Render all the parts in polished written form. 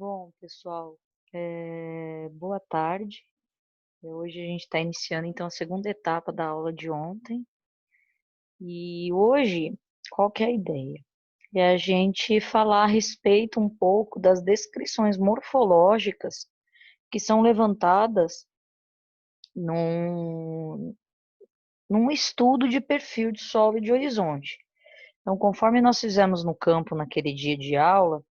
Bom, pessoal, boa tarde. Hoje a gente está iniciando então a segunda etapa da aula de ontem. E hoje, qual que é a ideia? É a gente falar a respeito um pouco das descrições morfológicas que são levantadas num, num estudo de perfil de solo e de horizonte. Então, conforme nós fizemos no campo naquele dia de aula,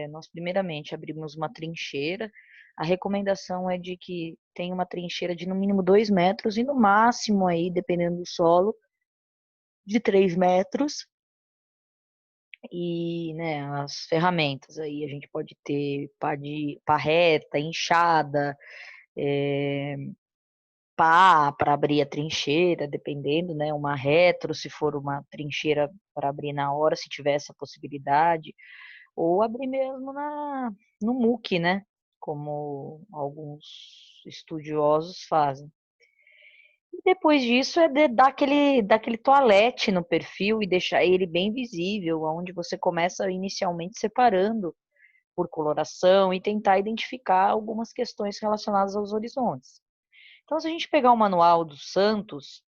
nós primeiramente abrimos uma trincheira. A recomendação é de que tenha uma trincheira de no mínimo 2 metros e no máximo aí, dependendo do solo, de 3 metros. E, né, as ferramentas aí, a gente pode ter pá reta, enxada, é, pá para abrir a trincheira, dependendo, né, uma retro, se for uma trincheira para abrir na hora, se tiver essa possibilidade. Ou abrir mesmo no muque, né? Como alguns estudiosos fazem. E depois disso é dar daquele toalete no perfil e deixar ele bem visível, onde você começa inicialmente separando por coloração e tentar identificar algumas questões relacionadas aos horizontes. Então, se a gente pegar o manual dos Santos,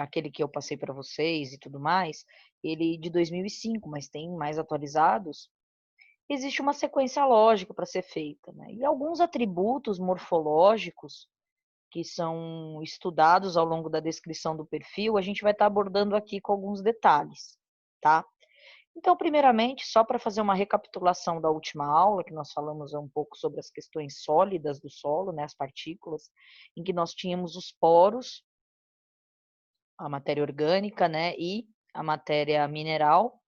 aquele que eu passei para vocês e tudo mais, ele de 2005, mas tem mais atualizados. Existe uma sequência lógica para ser feita, né? E alguns atributos morfológicos que são estudados ao longo da descrição do perfil, a gente vai estar abordando aqui com alguns detalhes, tá? Então, primeiramente, só para fazer uma recapitulação da última aula, que nós falamos um pouco sobre as questões sólidas do solo, né, as partículas, em que nós tínhamos os poros, a matéria orgânica, né, e a matéria mineral.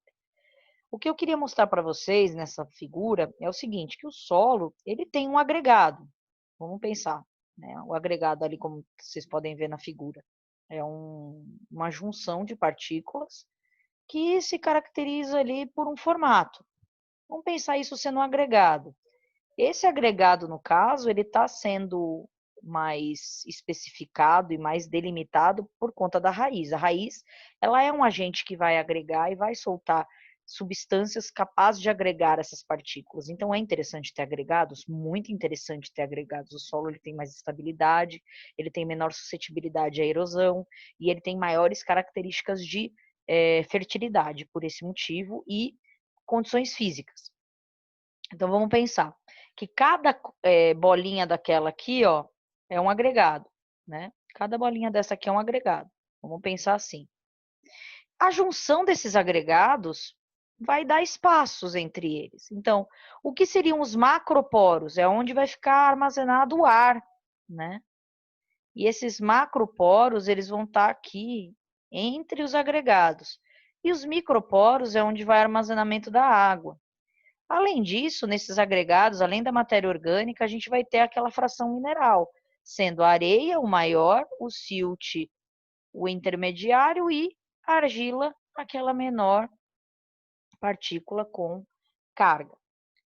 O que eu queria mostrar para vocês nessa figura é o seguinte, que o solo, ele tem um agregado. Vamos pensar, né? O agregado ali, como vocês podem ver na figura, é uma junção de partículas que se caracteriza ali por um formato. Vamos pensar isso sendo um agregado. Esse agregado, no caso, ele está sendo mais especificado e mais delimitado por conta da raiz. A raiz, ela é um agente que vai agregar e vai soltar substâncias capazes de agregar essas partículas. Então, é interessante ter agregados, muito interessante ter agregados. O solo ele tem mais estabilidade, ele tem menor suscetibilidade à erosão e ele tem maiores características de fertilidade por esse motivo e condições físicas. Então vamos pensar que cada bolinha daquela aqui, ó, é um agregado, né? Cada bolinha dessa aqui é um agregado. Vamos pensar assim. A junção desses agregados vai dar espaços entre eles. Então, o que seriam os macroporos? É onde vai ficar armazenado o ar, né? E esses macroporos, eles vão estar aqui entre os agregados. E os microporos é onde vai o armazenamento da água. Além disso, nesses agregados, além da matéria orgânica, a gente vai ter aquela fração mineral, sendo a areia o maior, o silt o intermediário e a argila aquela menor partícula com carga.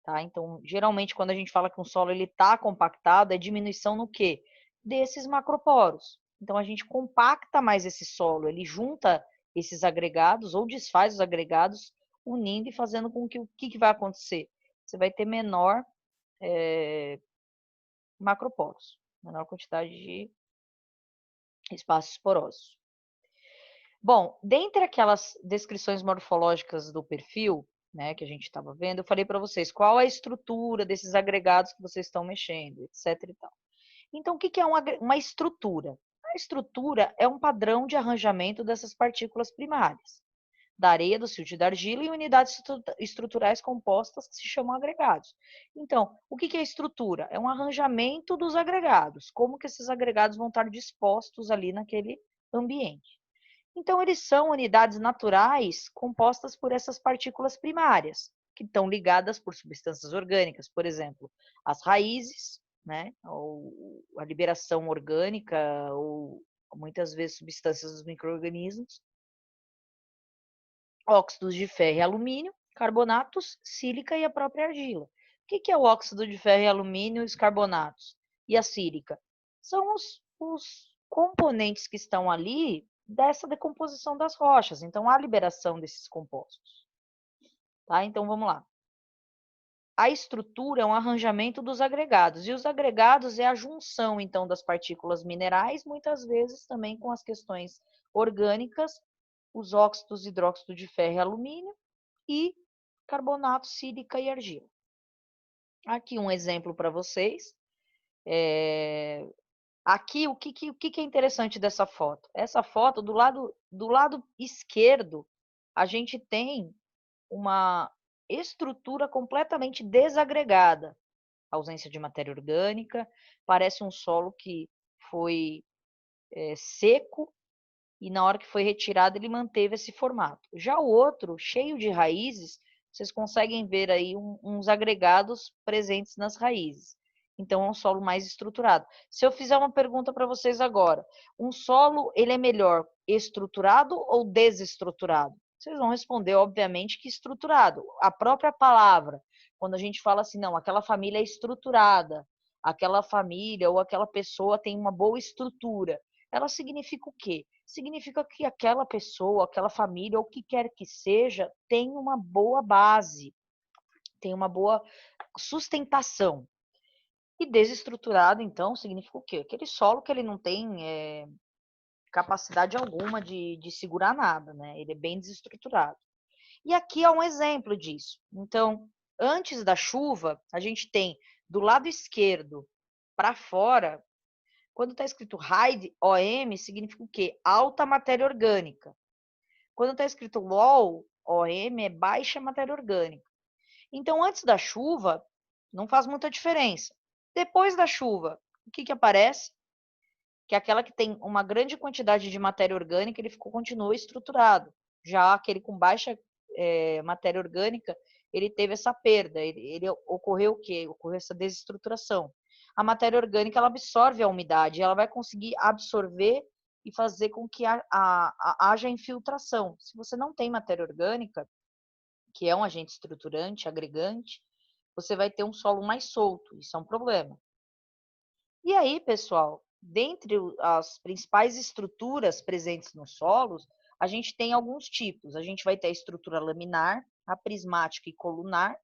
Tá? Então, geralmente, quando a gente fala que um solo está compactado, é diminuição no quê? Desses macroporos. Então, a gente compacta mais esse solo, ele junta esses agregados ou desfaz os agregados, unindo e fazendo com que o que vai acontecer? Você vai ter menor macroporos, menor quantidade de espaços porosos. Bom, dentre aquelas descrições morfológicas do perfil, né, que a gente estava vendo, eu falei para vocês qual a estrutura desses agregados que vocês estão mexendo, etc. E tal. Então, o que é uma estrutura? A estrutura é um padrão de arranjamento dessas partículas primárias, da areia, do silt e da argila, e unidades estruturais compostas que se chamam agregados. Então, o que é estrutura? É um arranjamento dos agregados, como que esses agregados vão estar dispostos ali naquele ambiente. Então, eles são unidades naturais compostas por essas partículas primárias, que estão ligadas por substâncias orgânicas, por exemplo, as raízes, né, ou a liberação orgânica, ou muitas vezes substâncias dos micro-organismos, óxidos de ferro e alumínio, carbonatos, sílica e a própria argila. O que é o óxido de ferro e alumínio e os carbonatos? E a sílica? São os componentes que estão ali dessa decomposição das rochas. Então, há liberação desses compostos. Tá? Então, vamos lá. a estrutura é um arranjamento dos agregados, e os agregados é a junção, então, das partículas minerais, muitas vezes também com as questões orgânicas, os óxidos, hidróxido de ferro e alumínio, e carbonato, sílica e argila. Aqui um exemplo para vocês. Aqui, o que é interessante dessa foto? Essa foto, do lado esquerdo, a gente tem uma estrutura completamente desagregada. Ausência de matéria orgânica, parece um solo que foi seco e na hora que foi retirado ele manteve esse formato. Já o outro, cheio de raízes, vocês conseguem ver aí uns agregados presentes nas raízes. Então é um solo mais estruturado. Se eu fizer uma pergunta para vocês agora, um solo ele é melhor estruturado ou desestruturado? Vocês vão responder, obviamente, que estruturado. A própria palavra, quando a gente fala assim, não, aquela família é estruturada, aquela família ou aquela pessoa tem uma boa estrutura, ela significa o quê? Significa que aquela pessoa, aquela família, ou o que quer que seja, tem uma boa base, tem uma boa sustentação. E desestruturado, então, significa o quê? Aquele solo que ele não tem capacidade alguma de segurar nada, né? Ele é bem desestruturado. E aqui é um exemplo disso. Então, antes da chuva, a gente tem do lado esquerdo para fora, quando está escrito high OM, significa o quê? Alta matéria orgânica. Quando está escrito low OM, é baixa matéria orgânica. Então, antes da chuva, não faz muita diferença. Depois da chuva, o que aparece? Que é aquela que tem uma grande quantidade de matéria orgânica, ele continua estruturado. Já aquele com baixa matéria orgânica, ele teve essa perda. Ele ocorreu o quê? Ocorreu essa desestruturação. A matéria orgânica ela absorve a umidade, ela vai conseguir absorver e fazer com que haja infiltração. Se você não tem matéria orgânica, que é um agente estruturante, agregante, você vai ter um solo mais solto. Isso é um problema. E aí, pessoal, dentre as principais estruturas presentes nos solos, a gente tem alguns tipos. A gente vai ter a estrutura laminar, a prismática e colunar,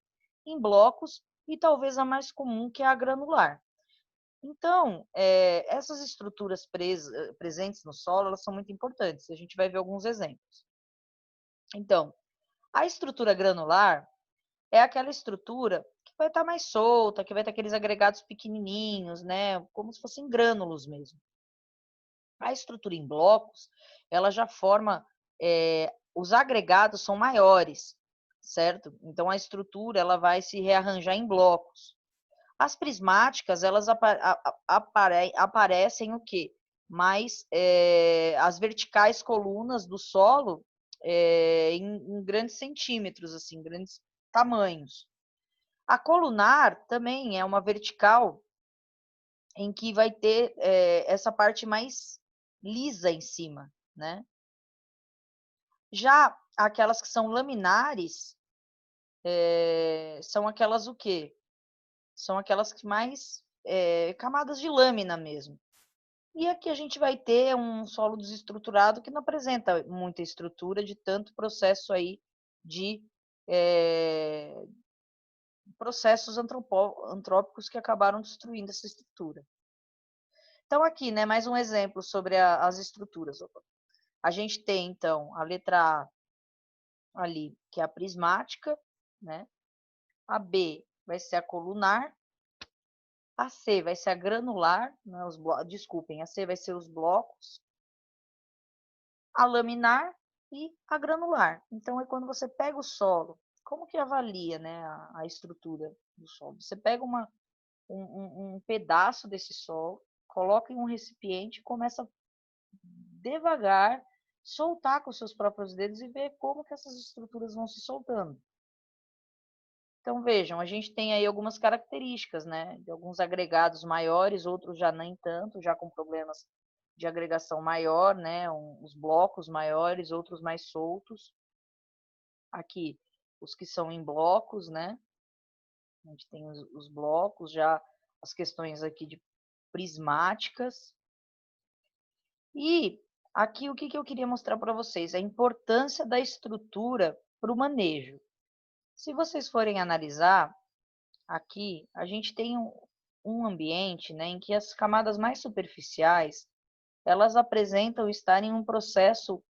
em blocos, e talvez a mais comum, que é a granular. Então, essas estruturas presentes no solo, elas são muito importantes. A gente vai ver alguns exemplos. Então, a estrutura granular é aquela estrutura que vai estar mais solta, que vai ter aqueles agregados pequenininhos, né? Como se fossem grânulos mesmo. A estrutura em blocos, ela já forma, os agregados são maiores, certo? Então a estrutura ela vai se rearranjar em blocos. As prismáticas, elas aparecem o quê? Mais as verticais colunas do solo em grandes centímetros, assim, grandes tamanhos. A colunar também é uma vertical em que vai ter essa parte mais lisa em cima, né? Já aquelas que são laminares, são aquelas o quê? São aquelas que mais camadas de lâmina mesmo. E aqui a gente vai ter um solo desestruturado que não apresenta muita estrutura de tanto processo aí de processos antrópicos que acabaram destruindo essa estrutura. Então aqui, né, mais um exemplo sobre as estruturas. A gente tem, então, a letra A ali, que é a prismática, né? A B vai ser a colunar, a C vai ser a granular, né? Desculpem, a C vai ser os blocos, a laminar e a granular. Então, é quando você pega o solo, como que avalia, né, a estrutura do solo? Você pega um pedaço desse solo, coloca em um recipiente e começa devagar soltar com os seus próprios dedos e ver como que essas estruturas vão se soltando. Então, vejam, a gente tem aí algumas características, né? De alguns agregados maiores, outros já nem tanto, já com problemas de agregação maior, né? Os blocos maiores, outros mais soltos. Aqui, os que são em blocos, né? A gente tem os blocos, já as questões aqui de prismáticas. E aqui o que eu queria mostrar para vocês? A importância da estrutura para o manejo. Se vocês forem analisar, aqui, a gente tem um ambiente, né, em que as camadas mais superficiais, elas apresentam estar em um processo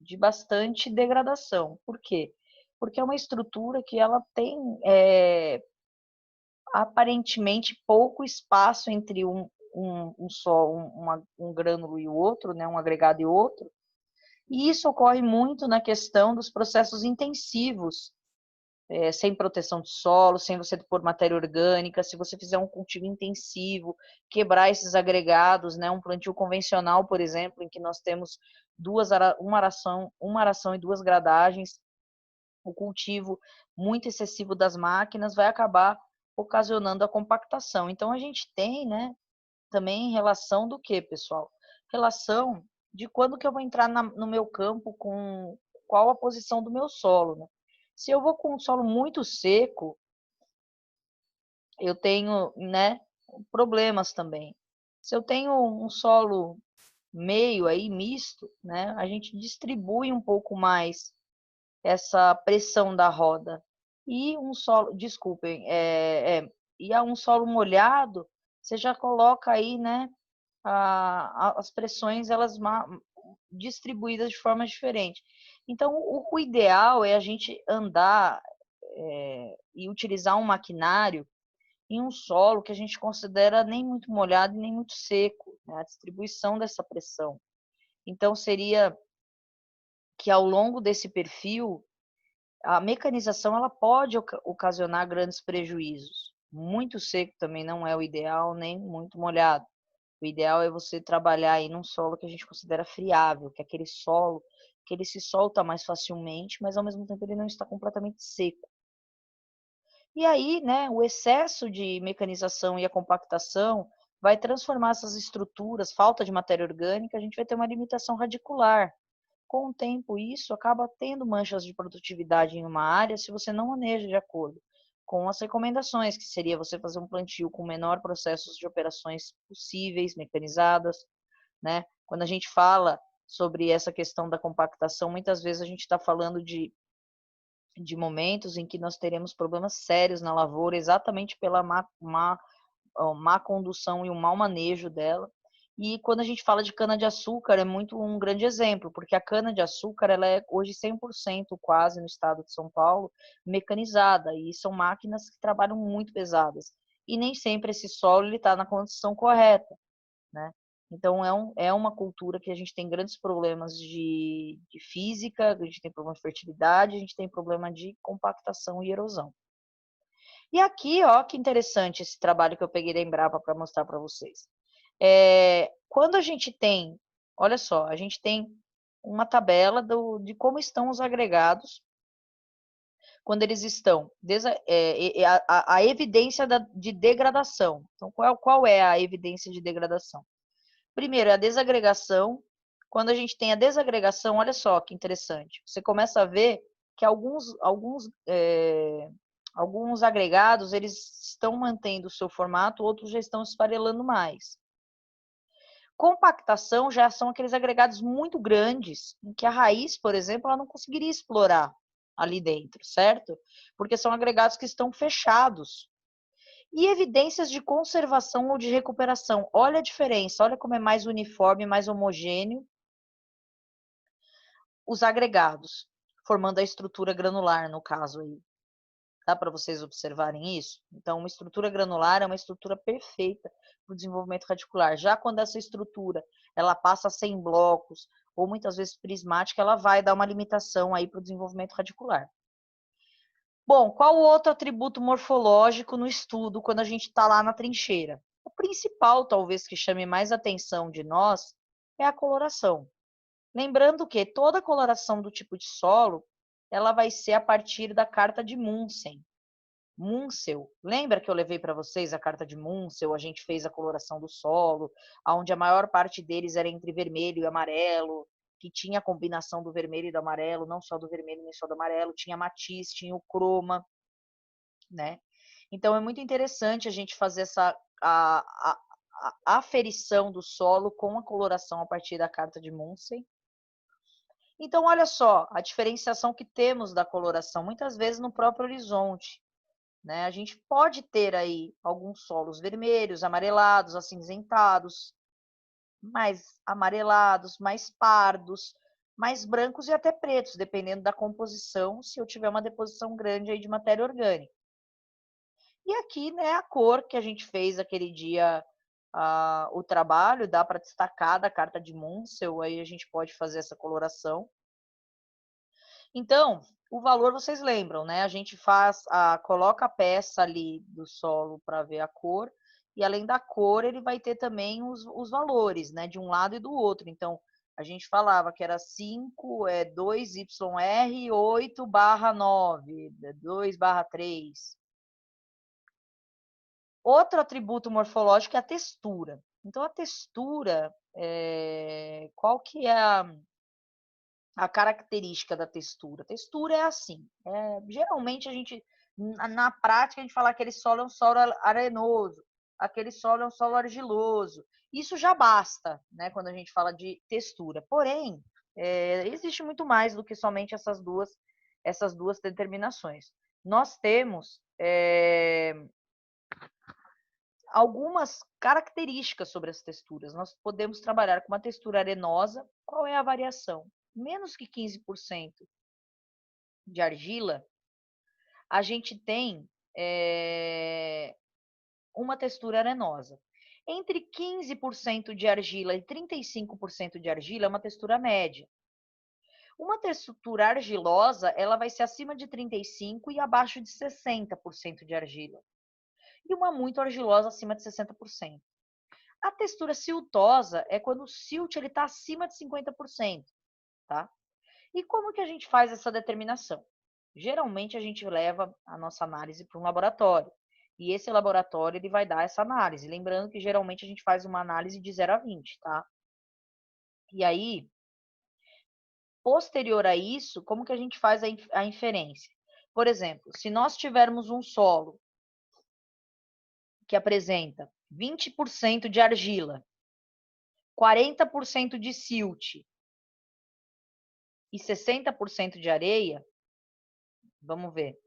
de bastante degradação. Por quê? Porque é uma estrutura que ela tem aparentemente pouco espaço entre um grânulo e o outro, né, um agregado e outro, e isso ocorre muito na questão dos processos intensivos, sem proteção de solo, sem você pôr matéria orgânica, se você fizer um cultivo intensivo, quebrar esses agregados, né, um plantio convencional, por exemplo, em que nós temos uma aração e duas gradagens, o cultivo muito excessivo das máquinas vai acabar ocasionando a compactação. Então a gente tem, né, também relação do que, pessoal? Relação de quando que eu vou entrar no meu campo com qual a posição do meu solo, né? Se eu vou com um solo muito seco, eu tenho, né, problemas também. Se eu tenho um solo meio aí misto, né, a gente distribui um pouco mais essa pressão da roda. E um solo, desculpem, e a um solo molhado, você já coloca aí, né, as pressões elas distribuídas de forma diferente. Então, o ideal é a gente andar e utilizar um maquinário em um solo que a gente considera nem muito molhado e nem muito seco, né, a distribuição dessa pressão. Então, seria que ao longo desse perfil, a mecanização ela pode ocasionar grandes prejuízos. Muito seco também não é o ideal, nem muito molhado. O ideal é você trabalhar aí num solo que a gente considera friável, que é aquele solo que ele se solta mais facilmente, mas ao mesmo tempo ele não está completamente seco. E aí, né, o excesso de mecanização e a compactação vai transformar essas estruturas, falta de matéria orgânica, a gente vai ter uma limitação radicular. Com o tempo, isso acaba tendo manchas de produtividade em uma área se você não maneja de acordo com as recomendações, que seria você fazer um plantio com menor processos de operações possíveis, mecanizadas, né? Quando a gente fala sobre essa questão da compactação, muitas vezes a gente está falando de momentos em que nós teremos problemas sérios na lavoura, exatamente pela má condução e o mau manejo dela. E quando a gente fala de cana-de-açúcar, é muito um grande exemplo, porque a cana-de-açúcar ela é hoje 100% quase no estado de São Paulo mecanizada, e são máquinas que trabalham muito pesadas. E nem sempre esse solo está na condição correta, né? Então, é uma cultura que a gente tem grandes problemas de física, a gente tem problema de fertilidade, a gente tem problema de compactação e erosão. E aqui, ó, que interessante esse trabalho que eu peguei da Embrapa para mostrar para vocês. Quando a gente tem, olha só, a gente tem uma tabela de como estão os agregados quando eles estão, a evidência de degradação. Então, qual é a evidência de degradação? Primeiro, é a desagregação. Quando a gente tem a desagregação, olha só que interessante. Você começa a ver que alguns agregados eles estão mantendo o seu formato, outros já estão esfarelando mais. Compactação já são aqueles agregados muito grandes, em que a raiz, por exemplo, ela não conseguiria explorar ali dentro, certo? Porque são agregados que estão fechados. E evidências de conservação ou de recuperação. Olha a diferença, olha como é mais uniforme, mais homogêneo os agregados, formando a estrutura granular, no caso aí. Dá para vocês observarem isso? Então, uma estrutura granular é uma estrutura perfeita para o desenvolvimento radicular. Já quando essa estrutura ela passa a ser em blocos, ou muitas vezes prismática, ela vai dar uma limitação aí para o desenvolvimento radicular. Bom, qual o outro atributo morfológico no estudo quando a gente está lá na trincheira? O principal, talvez, que chame mais atenção de nós é a coloração. Lembrando que toda coloração do tipo de solo, ela vai ser a partir da carta de Munsell. Lembra que eu levei para vocês a carta de Munsell? A gente fez a coloração do solo, onde a maior parte deles era entre vermelho e amarelo, que tinha a combinação do vermelho e do amarelo, não só do vermelho nem só do amarelo, tinha matiz, tinha o croma, né? Então é muito interessante a gente fazer a aferição do solo com a coloração a partir da carta de Munsell. Então, olha só a diferenciação que temos da coloração, muitas vezes no próprio horizonte, né? A gente pode ter aí alguns solos vermelhos, amarelados, acinzentados, mais amarelados, mais pardos, mais brancos e até pretos, dependendo da composição, se eu tiver uma deposição grande aí de matéria orgânica. E aqui, né, a cor que a gente fez aquele dia, o trabalho, dá para destacar da carta de Munsell, aí a gente pode fazer essa coloração. Então, o valor vocês lembram, né? A gente coloca a peça ali do solo para ver a cor, e além da cor, ele vai ter também os valores, né? De um lado e do outro. Então, a gente falava que era 5, 2YR 8/9, 2/3. Outro atributo morfológico é a textura. Então, a textura, qual que é a característica da textura? A textura é assim, geralmente a gente, na prática, a gente fala que aquele solo é um solo arenoso, aquele solo é um solo argiloso. Isso já basta, né, quando a gente fala de textura. Porém, existe muito mais do que somente essas duas determinações. Nós temos algumas características sobre as texturas. Nós podemos trabalhar com uma textura arenosa. Qual é a variação? Menos que 15% de argila, a gente tem uma textura arenosa. Entre 15% de argila e 35% de argila é uma textura média. Uma textura argilosa, ela vai ser acima de 35% e abaixo de 60% de argila. E uma muito argilosa acima de 60%. A textura siltosa é quando o silt está acima de 50%, tá? E como que a gente faz essa determinação? Geralmente a gente leva a nossa análise para um laboratório. E esse laboratório ele vai dar essa análise. Lembrando que geralmente a gente faz uma análise de 0 a 20, tá? E aí, posterior a isso, como que a gente faz a inferência? Por exemplo, se nós tivermos um solo que apresenta 20% de argila, 40% de silt e 60% de areia, vamos ver.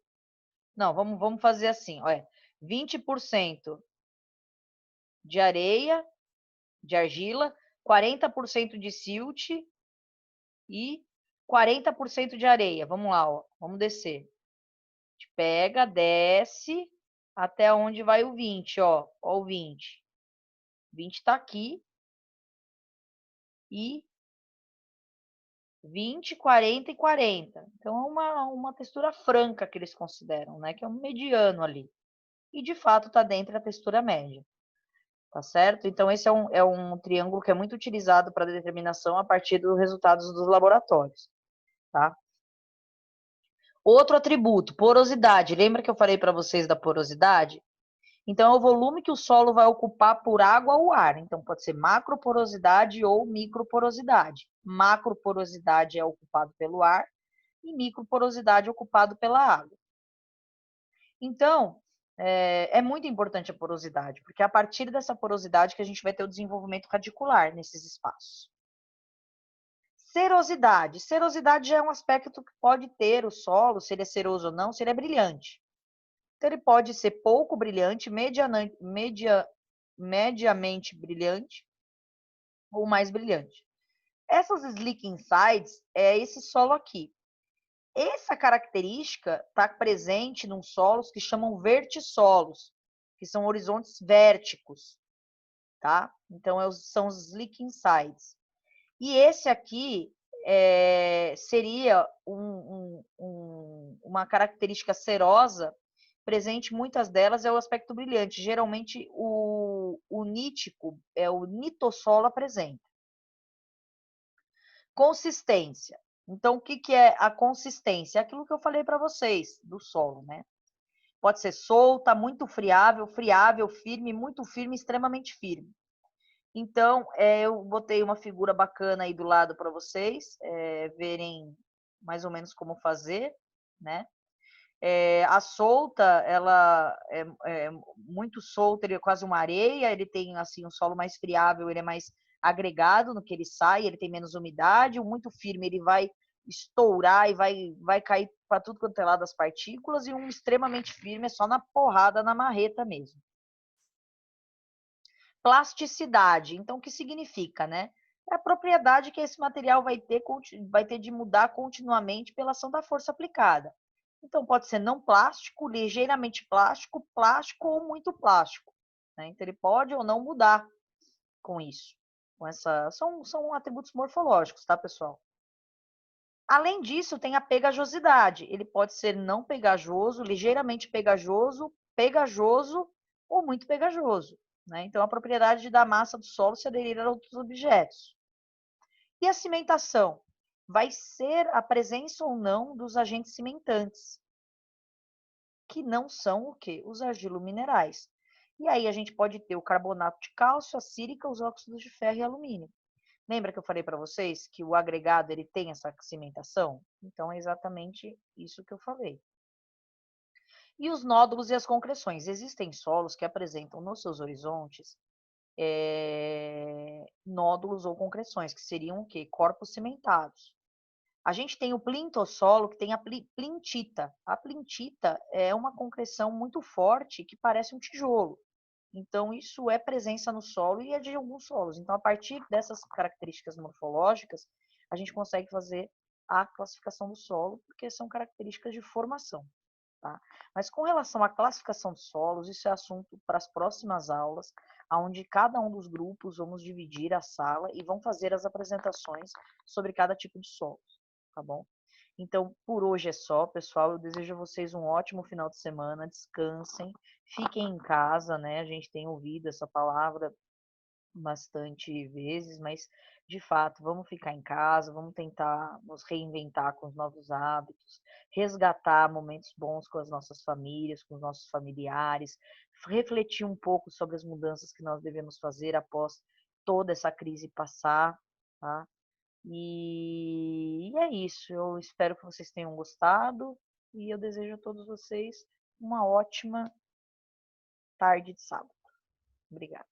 Não, vamos fazer assim, olha, 20% de areia, de argila, 40% de silt e 40% de areia. Vamos lá, ó, vamos descer. A gente pega, desce até onde vai o 20, ó o 20. 20 está aqui e 20, 40 e 40. Então, é uma textura franca que eles consideram, né? Que é um mediano ali. E, de fato, está dentro da textura média. Tá certo? Então, esse é um triângulo que é muito utilizado para determinação a partir dos resultados dos laboratórios. Tá? Outro atributo, porosidade. Lembra que eu falei para vocês da porosidade? Então, é o volume que o solo vai ocupar por água ou ar. Então, pode ser macroporosidade ou microporosidade. Macroporosidade é ocupado pelo ar e microporosidade é ocupado pela água. Então, é muito importante a porosidade, porque é a partir dessa porosidade que a gente vai ter o desenvolvimento radicular nesses espaços. Serosidade. Serosidade é um aspecto que pode ter o solo, se ele é seroso ou não, se ele é brilhante. Então, ele pode ser pouco brilhante, mediamente brilhante ou mais brilhante. Essas slick sides é esse solo aqui. Essa característica está presente em solos que chamam vertissolos, que são horizontes vérticos, tá? Então, são os slick sides. E esse aqui seria uma característica serosa, presente muitas delas é o aspecto brilhante. Geralmente, o nítico, o nitossolo apresenta. Consistência. Então, o que é a consistência? É aquilo que eu falei para vocês do solo, né? Pode ser solta, muito friável, firme, muito firme, extremamente firme. Então, eu botei uma figura bacana aí do lado para vocês verem mais ou menos como fazer, né? A solta, ela é muito solta, ele é quase uma areia, ele tem assim um solo mais friável, ele é mais agregado no que ele sai, ele tem menos umidade. O muito firme, ele vai estourar e vai cair para tudo quanto é lado das partículas, e um extremamente firme é só na porrada, na marreta mesmo. Plasticidade, então o que significa, né? É a propriedade que esse material vai ter de mudar continuamente pela ação da força aplicada. Então pode ser não plástico, ligeiramente plástico, plástico ou muito plástico, né? Então ele pode ou não mudar com isso. Com essa, são atributos morfológicos, tá, pessoal? Além disso, tem a pegajosidade. Ele pode ser não pegajoso, ligeiramente pegajoso, pegajoso ou muito pegajoso, né? Então, a propriedade de dar massa do solo se aderir a outros objetos. E a cimentação? Vai ser a presença ou não dos agentes cimentantes, que não são o quê? Os argilominerais. E aí a gente pode ter o carbonato de cálcio, a sílica, os óxidos de ferro e alumínio. Lembra que eu falei para vocês que o agregado ele tem essa cimentação? Então é exatamente isso que eu falei. E os nódulos e as concreções. Existem solos que apresentam nos seus horizontes nódulos ou concreções, que seriam o quê? Corpos cimentados. A gente tem o plintossolo, que tem a plintita. A plintita é uma concreção muito forte que parece um tijolo. Então, isso é presença no solo e é de alguns solos. Então, a partir dessas características morfológicas, a gente consegue fazer a classificação do solo, porque são características de formação. Tá? Mas com relação à classificação de solos, isso é assunto para as próximas aulas, onde cada um dos grupos vamos dividir a sala e vão fazer as apresentações sobre cada tipo de solo, tá bom? Então, por hoje é só, pessoal. Eu desejo a vocês um ótimo final de semana. Descansem, fiquem em casa, né? A gente tem ouvido essa palavra bastante vezes, mas de fato, vamos ficar em casa, vamos tentar nos reinventar com os novos hábitos, resgatar momentos bons com as nossas famílias, com os nossos familiares, refletir um pouco sobre as mudanças que nós devemos fazer após toda essa crise passar, tá? E é isso. Eu espero que vocês tenham gostado e eu desejo a todos vocês uma ótima tarde de sábado. Obrigada.